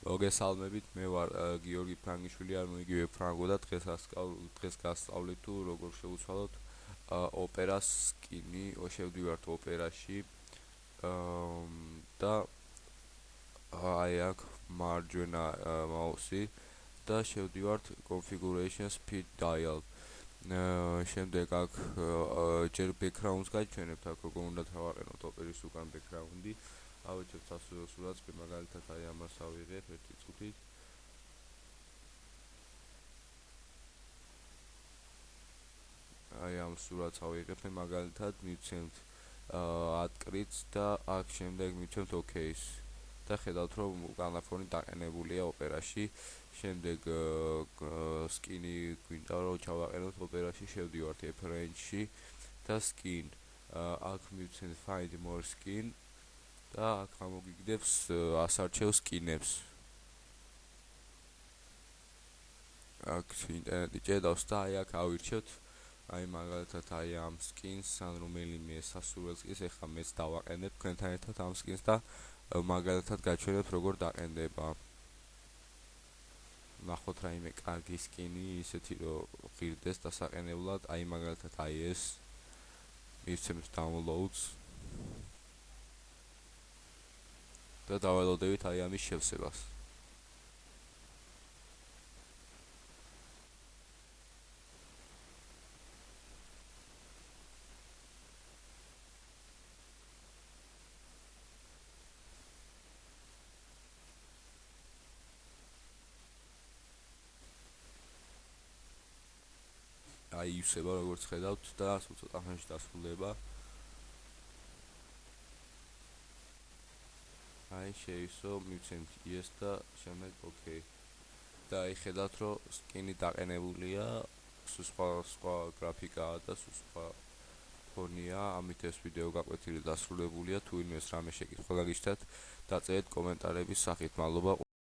მოგესალმებით, მე ვარ გიორგი ფრანგიშვილი, ანუ იგივე ფრანგო და დღეს გასწავლით თუ როგორ შევუცვალოთ ოპერას სკინი, შევდივართ ოპერაში და აი აქ მარჯვენა მაუსი და შევდივართ configuration speed dial. შემდეგ აქ ჯერ background-ს გაჩვენებთ, აქ როგორ უნდა თავაყენოთ ოპერის უკან background-ი. ავეჩერთ სასურველ სურათს, მაგალითად აი ამას ავიღებ ერთი წუთით. აი ამ სურათს ავიღებ, მაგალითად მივცემთ ატკრიც და აქ შემდეგ მივცემთ OK-ს. და ხედავთ რომ უკანაფონი დაყენებულია ოპერაში. შემდეგ სკინი გვინდა რომ ჩავაყენოთ ოპერაში, შევდივართ preference-ში და skin. აქ მივცემთ find more skin და აქ ამოგიგდებს ასარჩევ სკინებს. აქ ინტერნეტი ჭედავს და აი აქ ავირჩევთ აი მაგალითად აი ამ სკინს ან რომელიმე სასურველ სკინს, ეხლა მეც დავაყენებ თქვენთან ერთად ამ სკინს და მაგალითად გაჩვენებთ როგორ დაყენდება. ნახოთ რაიმე კარგი სკინი, ისეთი რომ ღირდეს დასაყენებლად, აი მაგალითად აი ეს მივცემთ downloads და დაველოდებით აი ამის შევსებას. აი ივსება როგორც ხედავთ და ცოტა ხანში დასრულდება. აი შეისო მივცემთ yes და შემდეგ OK. და აი ხედავთ რომ სკინი დაყენებულია, სხვა გრაფიკაა და სხვა ფონია. ამით ეს ვიდეო გაკვეთილი დასრულებულია. თუ ვინმეს რამე შეკითხვა გაგიჩნდათ, დაწერეთ კომენტარების სახით. მადლობა.